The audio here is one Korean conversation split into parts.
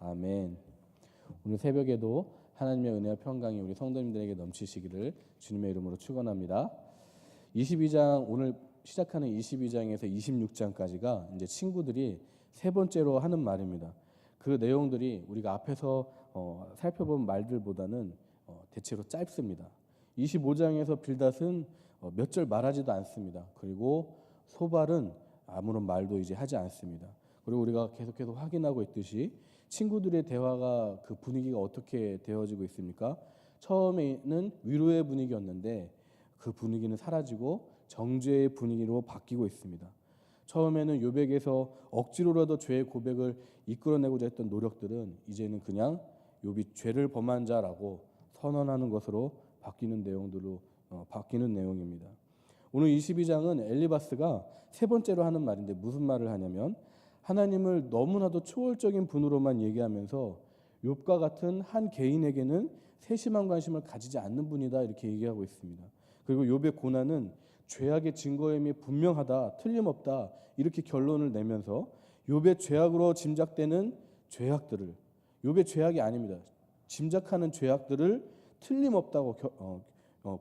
아멘. 오늘 새벽에도 하나님의 은혜와 평강이 우리 성도님들에게 넘치시기를 주님의 이름으로 축원합니다. 22장 오늘 시작하는 22장에서 26장까지가 이제 친구들이 세 번째로 하는 말입니다. 그 내용들이 우리가 앞에서 살펴본 말들보다는 대체로 짧습니다. 25장에서 빌닷은 몇 절 말하지도 않습니다. 그리고 소발은 아무런 말도 이제 하지 않습니다. 그리고 우리가 계속해서 확인하고 있듯이 친구들의 대화가 그 분위기가 어떻게 되어지고 있습니까? 처음에는 위로의 분위기였는데 그 분위기는 사라지고 정죄의 분위기로 바뀌고 있습니다. 처음에는 욥에게서 억지로라도 죄의 고백을 이끌어내고자 했던 노력들은 이제는 그냥 욥이 죄를 범한 자라고 선언하는 것으로 바뀌는 내용입니다. 오늘 22장은 엘리바스가 세 번째로 하는 말인데 무슨 말을 하냐면 하나님을 너무나도 초월적인 분으로만 얘기하면서 욥과 같은 한 개인에게는 세심한 관심을 가지지 않는 분이다 이렇게 얘기하고 있습니다. 그리고 욥의 고난은 죄악의 증거임이 분명하다, 틀림없다 이렇게 결론을 내면서 욥의 죄악으로 짐작되는 죄악들을 욥의 죄악이 아닙니다. 짐작하는 죄악들을 틀림없다고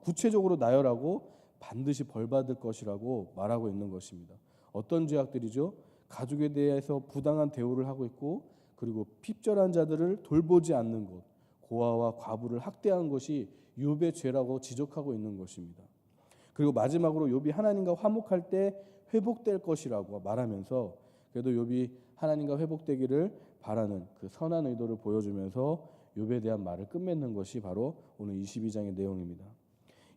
구체적으로 나열하고 반드시 벌받을 것이라고 말하고 있는 것입니다. 어떤 죄악들이죠? 가족에 대해서 부당한 대우를 하고 있고 그리고 핍절한 자들을 돌보지 않는 것, 고아와 과부를 학대한 것이 욥의 죄라고 지적하고 있는 것입니다. 그리고 마지막으로 욥이 하나님과 화목할 때 회복될 것이라고 말하면서 그래도 욥이 하나님과 회복되기를 바라는 그 선한 의도를 보여주면서 욥에 대한 말을 끝맺는 것이 바로 오늘 22장의 내용입니다.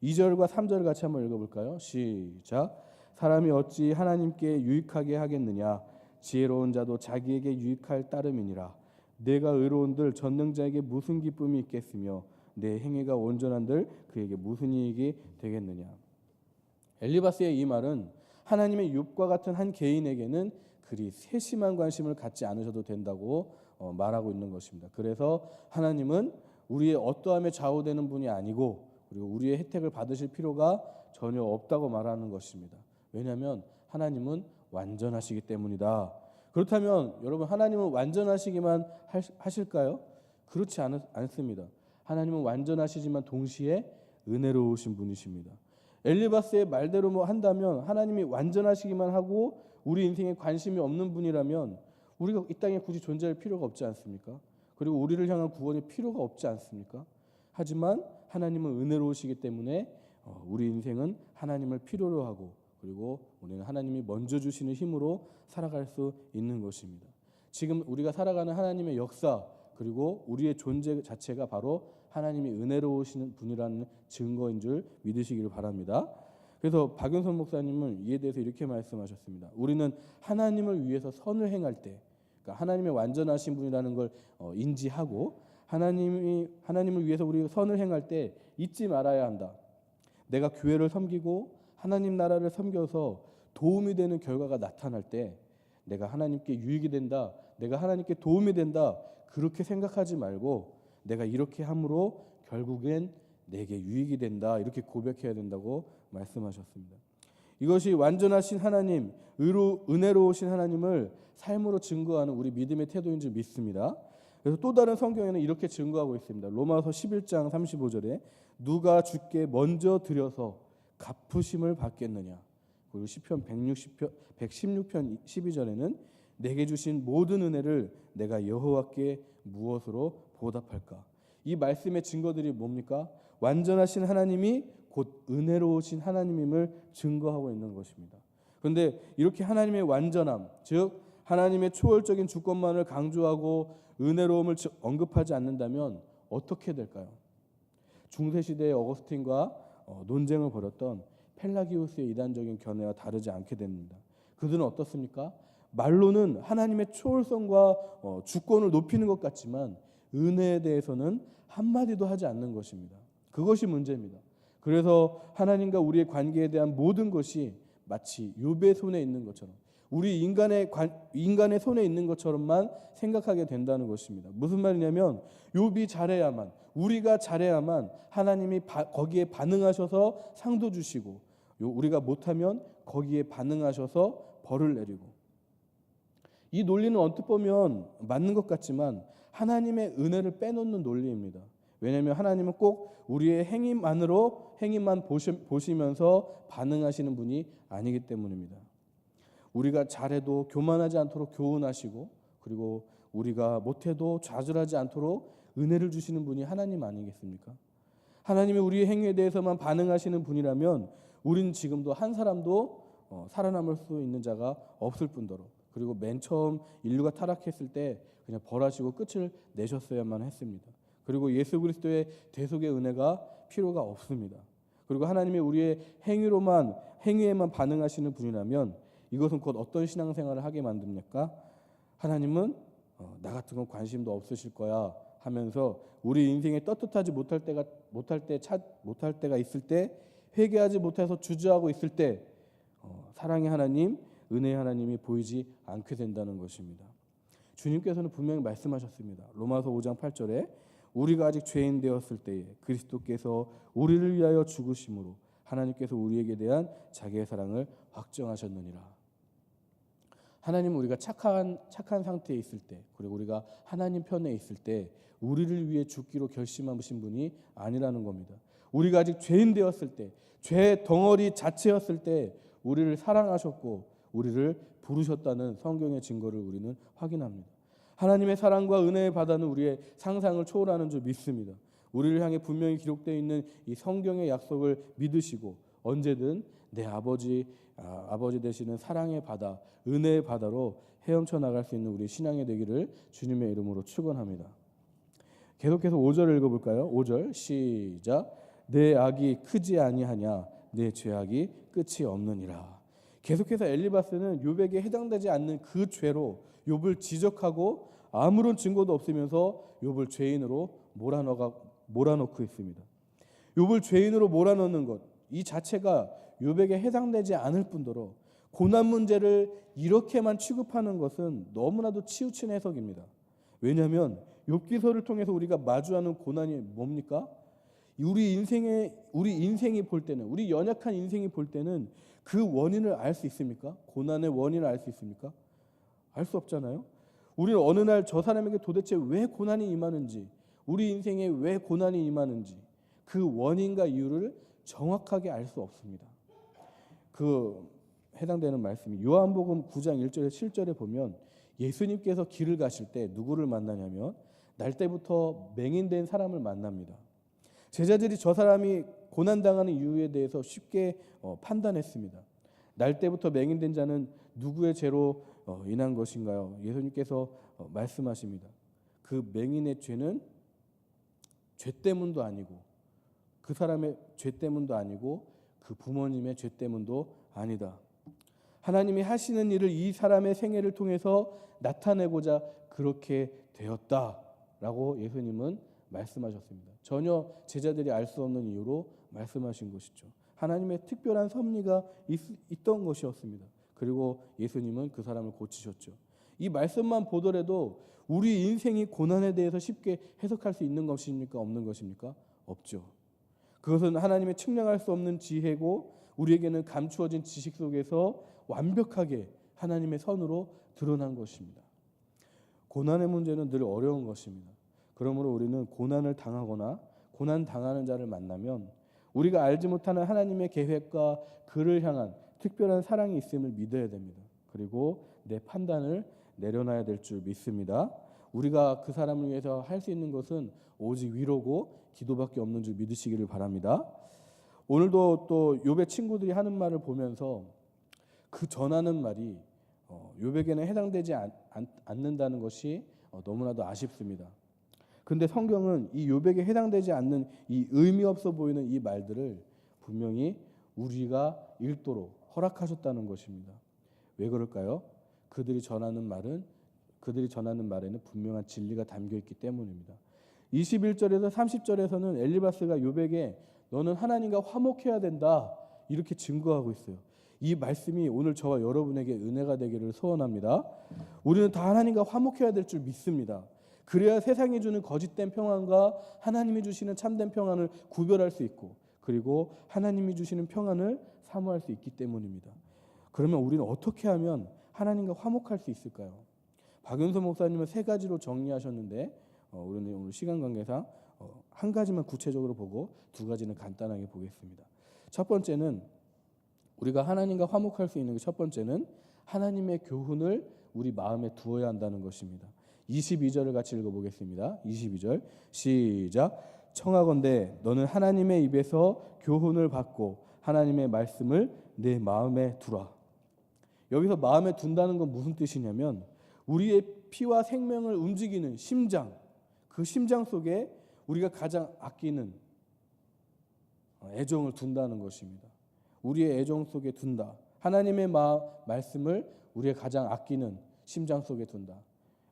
2절과 3절 같이 한번 읽어볼까요? 시작. 사람이 어찌 하나님께 유익하게 하겠느냐? 지혜로운 자도 자기에게 유익할 따름이니라. 내가 의로운들 전능자에게 무슨 기쁨이 있겠으며 내 행위가 온전한들 그에게 무슨 이익이 되겠느냐? 엘리바스의 이 말은 하나님의 욥과 같은 한 개인에게는 그리 세심한 관심을 갖지 않으셔도 된다고 말하고 있는 것입니다. 그래서 하나님은 우리의 어떠함에 좌우되는 분이 아니고 그리고 우리의 혜택을 받으실 필요가 전혀 없다고 말하는 것입니다. 왜냐하면 하나님은 완전하시기 때문이다. 그렇다면 여러분 하나님은 완전하시기만 하실까요? 그렇지 않습니다. 하나님은 완전하시지만 동시에 은혜로우신 분이십니다. 엘리바스의 말대로 한다면 하나님이 완전하시기만 하고 우리 인생에 관심이 없는 분이라면 우리가 이 땅에 굳이 존재할 필요가 없지 않습니까? 그리고 우리를 향한 구원이 필요가 없지 않습니까? 하지만 하나님은 은혜로우시기 때문에 우리 인생은 하나님을 필요로 하고 그리고 우리는 하나님이 먼저 주시는 힘으로 살아갈 수 있는 것입니다. 지금 우리가 살아가는 하나님의 역사 그리고 우리의 존재 자체가 바로 하나님이 은혜로우시는 분이라는 증거인 줄 믿으시기를 바랍니다. 그래서 박윤선 목사님은 이에 대해서 이렇게 말씀하셨습니다. 우리는 하나님을 위해서 선을 행할 때 그러니까 하나님의 완전하신 분이라는 걸 인지하고 하나님을 위해서 우리가 선을 행할 때 잊지 말아야 한다. 내가 교회를 섬기고 하나님 나라를 섬겨서 도움이 되는 결과가 나타날 때 내가 하나님께 유익이 된다. 내가 하나님께 도움이 된다. 그렇게 생각하지 말고 내가 이렇게 함으로 결국엔 내게 유익이 된다. 이렇게 고백해야 된다고 말씀하셨습니다. 이것이 완전하신 하나님, 은혜로우신 하나님을 삶으로 증거하는 우리 믿음의 태도인 줄 믿습니다. 그래서 또 다른 성경에는 이렇게 증거하고 있습니다. 로마서 11장 35절에 누가 주께 먼저 드려서 갚으심을 받겠느냐. 그리고 시편 116편 12절에는 내게 주신 모든 은혜를 내가 여호와께 무엇으로 보답할까. 이 말씀의 증거들이 뭡니까? 완전하신 하나님이 곧 은혜로우신 하나님임을 증거하고 있는 것입니다. 그런데 이렇게 하나님의 완전함, 즉 하나님의 초월적인 주권만을 강조하고 은혜로움을 언급하지 않는다면 어떻게 될까요? 중세시대의 어거스틴과 논쟁을 벌였던 펠라기우스의 이단적인 견해와 다르지 않게 됩니다. 그들은 어떻습니까? 말로는 하나님의 초월성과 주권을 높이는 것 같지만 은혜에 대해서는 한마디도 하지 않는 것입니다. 그것이 문제입니다. 그래서 하나님과 우리의 관계에 대한 모든 것이 마치 욥의 손에 있는 것처럼 우리 인간의 손에 있는 것처럼만 생각하게 된다는 것입니다. 무슨 말이냐면 욥이 잘해야만 우리가 잘해야만 하나님이 거기에 반응하셔서 상도 주시고 우리가 못하면 거기에 반응하셔서 벌을 내리고 이 논리는 언뜻 보면 맞는 것 같지만 하나님의 은혜를 빼놓는 논리입니다. 왜냐하면 하나님은 꼭 우리의 행위만 보시면서 반응하시는 분이 아니기 때문입니다. 우리가 잘해도 교만하지 않도록 교훈하시고, 그리고 우리가 못해도 좌절하지 않도록 은혜를 주시는 분이 하나님 아니겠습니까? 하나님이 우리의 행위에 대해서만 반응하시는 분이라면 우리는 지금도 한 사람도 살아남을 수 있는 자가 없을 뿐더러, 그리고 맨 처음 인류가 타락했을 때 그냥 벌하시고 끝을 내셨어야만 했습니다. 그리고 예수 그리스도의 대속의 은혜가 필요가 없습니다. 그리고 하나님이 우리의 행위에만 반응하시는 분이라면 이것은 곧 어떤 신앙생활을 하게 만듭니까? 하나님은 나 같은 건 관심도 없으실 거야 하면서 우리 인생에 떳떳하지 못할 때가 있을 때, 회개하지 못해서 주저하고 있을 때 사랑의 하나님, 은혜의 하나님이 보이지 않게 된다는 것입니다. 주님께서는 분명히 말씀하셨습니다. 로마서 5장 8절에 우리가 아직 죄인 되었을 때에 그리스도께서 우리를 위하여 죽으심으로 하나님께서 우리에게 대한 자기의 사랑을 확정하셨느니라. 하나님은 우리가 착한 상태에 있을 때, 그리고 우리가 하나님 편에 있을 때 우리를 위해 죽기로 결심하신 분이 아니라는 겁니다. 우리가 아직 죄인 되었을 때, 죄 덩어리 자체였을 때 우리를 사랑하셨고 우리를 부르셨다는 성경의 증거를 우리는 확인합니다. 하나님의 사랑과 은혜의 바다는 우리의 상상을 초월하는 줄 믿습니다. 우리를 향해 분명히 기록되어 있는 이 성경의 약속을 믿으시고 언제든 내 아버지 되시는 사랑의 바다, 은혜의 바다로 헤엄쳐 나갈 수 있는 우리 신앙이 되기를 주님의 이름으로 축원합니다. 계속해서 5절 읽어볼까요? 5절 시작. 내 악이 크지 아니하냐, 내 죄악이 끝이 없느니라. 계속해서 엘리바스는 욥에게 해당되지 않는 그 죄로 욥을 지적하고 아무런 증거도 없으면서 욥을 죄인으로 몰아넣고 있습니다. 욥을 죄인으로 몰아넣는 것, 이 자체가 욥에게 해당되지 않을 뿐더러 고난 문제를 이렇게만 취급하는 것은 너무나도 치우친 해석입니다. 왜냐하면 욥기서를 통해서 우리가 마주하는 고난이 뭡니까? 우리 인생이 볼 때는, 우리 연약한 인생이 볼 때는 그 원인을 알 수 있습니까? 고난의 원인을 알 수 있습니까? 알 수 없잖아요. 우리는 어느 날 저 사람에게 도대체 왜 고난이 임하는지, 우리 인생에 왜 고난이 임하는지 그 원인과 이유를 정확하게 알 수 없습니다. 그 해당되는 말씀이 요한복음 9장 1절에 7절에 보면 예수님께서 길을 가실 때 누구를 만나냐면 날 때부터 맹인된 사람을 만납니다. 제자들이 저 사람이 고난당하는 이유에 대해서 쉽게 판단했습니다. 날 때부터 맹인된 자는 누구의 죄로 인한 것인가요? 예수님께서 말씀하십니다. 그 맹인의 죄는 죄 때문도 아니고, 그 사람의 죄 때문도 아니고, 그 부모님의 죄 때문도 아니다. 하나님이 하시는 일을 이 사람의 생애를 통해서 나타내고자 그렇게 되었다라고 예수님은 말씀하셨습니다. 전혀 제자들이 알 수 없는 이유로 말씀하신 것이죠. 하나님의 특별한 섭리가 있던 것이었습니다. 그리고 예수님은 그 사람을 고치셨죠. 이 말씀만 보더라도 우리 인생이 고난에 대해서 쉽게 해석할 수 있는 것입니까? 없는 것입니까? 없죠. 그것은 하나님의 측량할 수 없는 지혜고 우리에게는 감추어진 지식 속에서 완벽하게 하나님의 선으로 드러난 것입니다. 고난의 문제는 늘 어려운 것입니다. 그러므로 우리는 고난을 당하거나 고난 당하는 자를 만나면 우리가 알지 못하는 하나님의 계획과 그를 향한 특별한 사랑이 있음을 믿어야 됩니다. 그리고 내 판단을 내려놔야 될 줄 믿습니다. 우리가 그 사람을 위해서 할 수 있는 것은 오직 위로고 기도밖에 없는 줄 믿으시기를 바랍니다. 오늘도 또 욥의 친구들이 하는 말을 보면서 그 전하는 말이 욥에게는 해당되지 않는다는 것이 너무나도 아쉽습니다. 그런데 성경은 이 욥에게 해당되지 않는 이 의미 없어 보이는 이 말들을 분명히 우리가 읽도록 허락하셨다는 것입니다. 왜 그럴까요? 그들이 전하는 말에는 분명한 진리가 담겨 있기 때문입니다. 21절에서 30절에서는 엘리바스가 욥에게 너는 하나님과 화목해야 된다 이렇게 증거하고 있어요. 이 말씀이 오늘 저와 여러분에게 은혜가 되기를 소원합니다. 우리는 다 하나님과 화목해야 될 줄 믿습니다. 그래야 세상이 주는 거짓된 평안과 하나님이 주시는 참된 평안을 구별할 수 있고, 그리고 하나님이 주시는 평안을 사모할 수 있기 때문입니다. 그러면 우리는 어떻게 하면 하나님과 화목할 수 있을까요? 박윤서 목사님은 세 가지로 정리하셨는데 우리는 오늘 시간 관계상 한 가지만 구체적으로 보고 두 가지는 간단하게 보겠습니다. 첫 번째는 우리가 하나님과 화목할 수 있는 게 첫 번째는 하나님의 교훈을 우리 마음에 두어야 한다는 것입니다. 22절을 같이 읽어보겠습니다. 22절 시작. 청하건대 너는 하나님의 입에서 교훈을 받고 하나님의 말씀을 내 마음에 두라. 여기서 마음에 둔다는 건 무슨 뜻이냐면 우리의 피와 생명을 움직이는 심장, 그 심장 속에 우리가 가장 아끼는 애정을 둔다는 것입니다. 우리의 애정 속에 둔다. 하나님의 말씀을 우리의 가장 아끼는 심장 속에 둔다.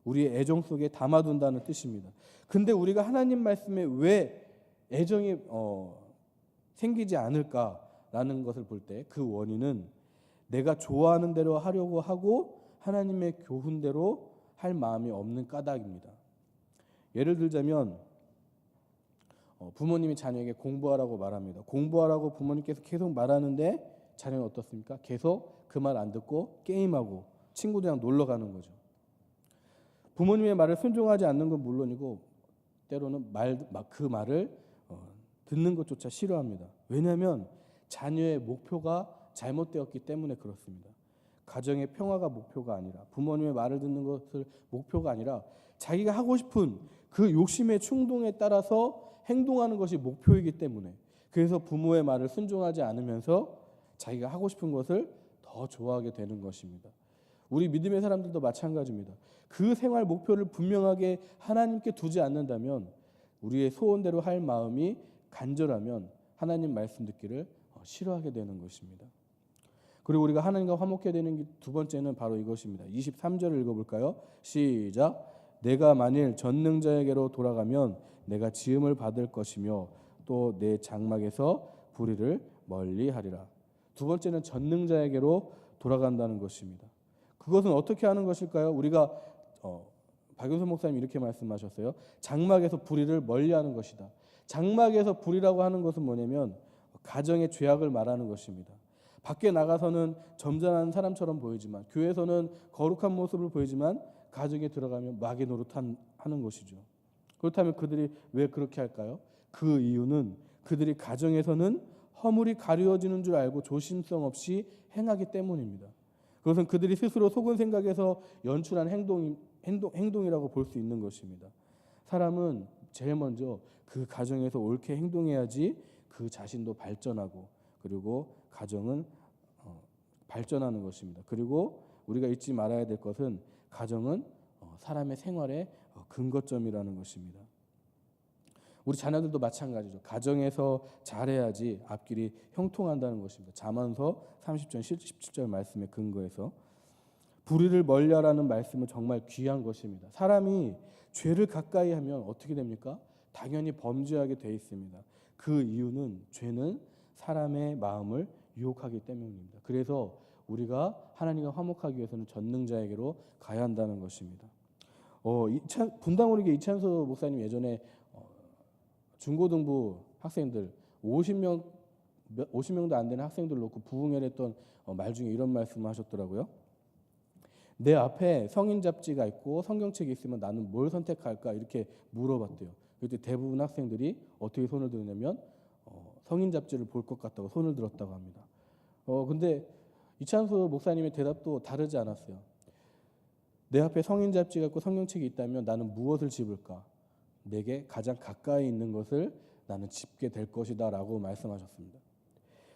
우리의 애정 속에 담아둔다는 뜻입니다. 근데 우리가 하나님 말씀에 왜 애정이 생기지 않을까라는 것을 볼 때 그 원인은 내가 좋아하는 대로 하려고 하고 하나님의 교훈대로 할 마음이 없는 까닭입니다. 예를 들자면 부모님이 자녀에게 공부하라고 말합니다. 공부하라고 부모님께서 계속 말하는데 자녀는 어떻습니까? 계속 그 말 안 듣고 게임하고 친구들이랑 놀러 가는 거죠. 부모님의 말을 순종하지 않는 건 물론이고 때로는 그 말을 듣는 것조차 싫어합니다. 왜냐하면 자녀의 목표가 잘못되었기 때문에 그렇습니다. 가정의 평화가 목표가 아니라 부모님의 말을 듣는 것을 목표가 아니라 자기가 하고 싶은 그 욕심의 충동에 따라서 행동하는 것이 목표이기 때문에 그래서 부모의 말을 순종하지 않으면서 자기가 하고 싶은 것을 더 좋아하게 되는 것입니다. 우리 믿음의 사람들도 마찬가지입니다. 그 생활 목표를 분명하게 하나님께 두지 않는다면 우리의 소원대로 할 마음이 간절하면 하나님 말씀 듣기를 싫어하게 되는 것입니다. 그리고 우리가 하나님과 화목해야 되는 두 번째는 바로 이것입니다. 23절을 읽어볼까요? 시작. 내가 만일 전능자에게로 돌아가면 내가 지음을 받을 것이며 또 내 장막에서 불의를 멀리하리라. 두 번째는 전능자에게로 돌아간다는 것입니다. 그것은 어떻게 하는 것일까요? 우리가 박윤선 목사님 이렇게 말씀하셨어요. 장막에서 불의를 멀리하는 것이다. 장막에서 불의라고 하는 것은 뭐냐면 가정의 죄악을 말하는 것입니다. 밖에 나가서는 점잖은 사람처럼 보이지만 교회에서는 거룩한 모습을 보이지만 가정에 들어가면 마귀 노릇하는 것이죠. 그렇다면 그들이 왜 그렇게 할까요? 그 이유는 그들이 가정에서는 허물이 가려지는 줄 알고 조심성 없이 행하기 때문입니다. 그것은 그들이 스스로 속은 생각에서 연출한 행동이라고 볼 수 있는 것입니다. 사람은 제일 먼저 그 가정에서 옳게 행동해야지 그 자신도 발전하고 그리고 가정은 발전하는 것입니다. 그리고 우리가 잊지 말아야 될 것은 가정은 사람의 생활의 근거점이라는 것입니다. 우리 자녀들도 마찬가지죠. 가정에서 잘해야지 앞길이 형통한다는 것입니다. 잠언서 30절 17절 말씀에 근거해서 불의를 멀리하라는 말씀은 정말 귀한 것입니다. 사람이 죄를 가까이 하면 어떻게 됩니까? 당연히 범죄하게 돼 있습니다. 그 이유는 죄는 사람의 마음을 유혹하기 때문입니다. 그래서 우리가 하나님과 화목하기 위해서는 전능자에게로 가야 한다는 것입니다. 분당우리교회 이찬수 목사님 예전에 중고등부 학생들 50명도 안 되는 학생들 놓고 부흥회를 했던 말 중에 이런 말씀을 하셨더라고요. 내 앞에 성인 잡지가 있고 성경책이 있으면 나는 뭘 선택할까 이렇게 물어봤대요. 그때 대부분 학생들이 어떻게 손을 드느냐면 성인 잡지를 볼 것 같다고 손을 들었다고 합니다. 근데 이찬수 목사님의 대답도 다르지 않았어요. 내 앞에 성인 잡지가 있고 성경책이 있다면 나는 무엇을 집을까? 내게 가장 가까이 있는 것을 나는 집게 될 것이다 라고 말씀하셨습니다.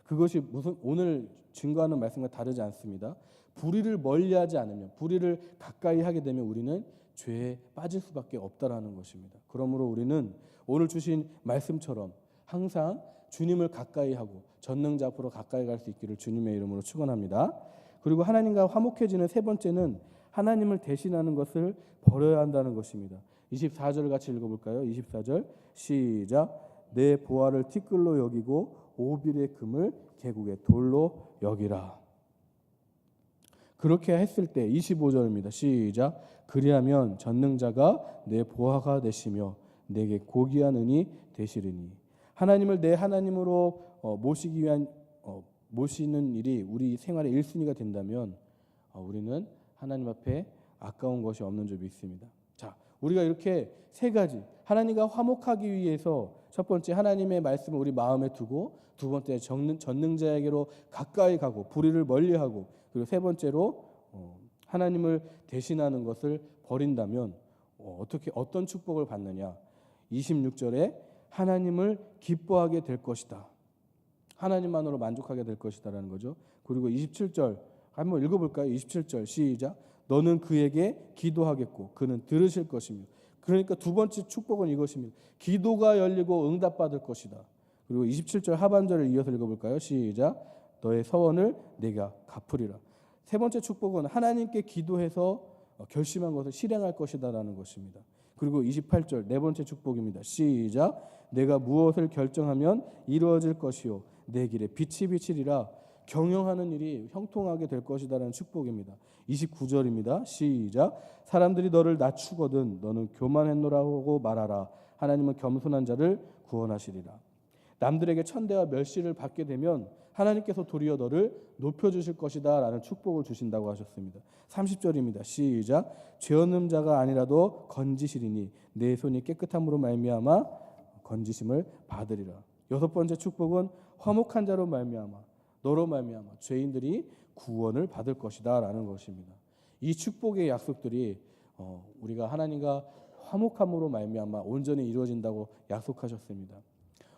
그것이 무슨 오늘 증거하는 말씀과 다르지 않습니다. 불의를 멀리하지 않으면 불의를 가까이 하게 되면 우리는 죄에 빠질 수밖에 없다라는 것입니다. 그러므로 우리는 오늘 주신 말씀처럼 항상 주님을 가까이 하고 전능자 앞으로 가까이 갈 수 있기를 주님의 이름으로 축원합니다. 그리고 하나님과 화목해지는 세 번째는 하나님을 대신하는 것을 버려야 한다는 것입니다. 24절을 같이 읽어볼까요? 24절 시작. 내 보화를 티끌로 여기고 오빌의 금을 계곡의 돌로 여기라. 그렇게 했을 때 25절입니다. 시작. 그리하면 전능자가 내 보화가 되시며 내게 고귀한 은이 되시리니. 하나님을 내 하나님으로 모시기 위한 모시는 일이 우리 생활의 1순위가 된다면 우리는 하나님 앞에 아까운 것이 없는 줄 믿습니다. 자, 우리가 이렇게 세 가지 하나님과 화목하기 위해서 첫 번째 하나님의 말씀을 우리 마음에 두고, 두 번째 전능자에게로 가까이 가고 불의를 멀리하고, 그리고 세 번째로 하나님을 대신하는 것을 버린다면 어떤 축복을 받느냐? 26절에 하나님을 기뻐하게 될 것이다. 하나님만으로 만족하게 될 것이다라는 거죠. 그리고 27절 한번 읽어볼까요? 27절 시작. 너는 그에게 기도하겠고 그는 들으실 것이며. 그러니까 두 번째 축복은 이것입니다. 기도가 열리고 응답받을 것이다. 그리고 27절 하반절을 이어서 읽어볼까요? 시작. 너의 서원을 내가 갚으리라. 세 번째 축복은 하나님께 기도해서 결심한 것을 실행할 것이다라는 것입니다. 그리고 28절 네 번째 축복입니다. 시작. 내가 무엇을 결정하면 이루어질 것이요 내 길에 빛이 비치리라. 경영하는 일이 형통하게 될 것이다라는 축복입니다. 29절입니다. 시작. 사람들이 너를 낮추거든 너는 교만했노라고 말하라. 하나님은 겸손한 자를 구원하시리라. 남들에게 천대와 멸시를 받게 되면 하나님께서 도리어 너를 높여주실 것이다 라는 축복을 주신다고 하셨습니다. 30절입니다. 시작. 죄 없는 자가 아니라도 건지시리니 내 손이 깨끗함으로 말미암아 건지심을 받으리라. 여섯 번째 축복은 화목한 자로 말미암아 너로 말미암아 죄인들이 구원을 받을 것이다 라는 것입니다. 이 축복의 약속들이 우리가 하나님과 화목함으로 말미암아 온전히 이루어진다고 약속하셨습니다.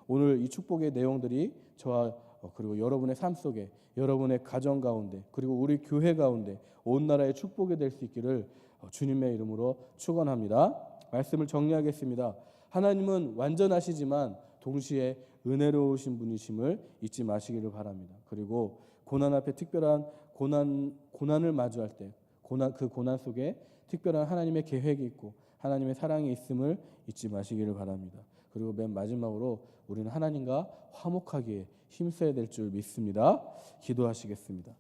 오늘 이 축복의 내용들이 저와 그리고 여러분의 삶 속에, 여러분의 가정 가운데, 그리고 우리 교회 가운데 온 나라의 축복이 될 수 있기를 주님의 이름으로 축원합니다. 말씀을 정리하겠습니다. 하나님은 완전하시지만 동시에 은혜로우신 분이심을 잊지 마시기를 바랍니다. 그리고 고난 앞에 특별한 고난을 마주할 때 그 고난 속에 특별한 하나님의 계획이 있고 하나님의 사랑이 있음을 잊지 마시기를 바랍니다. 그리고 맨 마지막으로 우리는 하나님과 화목하기에 힘써야 될 줄 믿습니다. 기도하시겠습니다.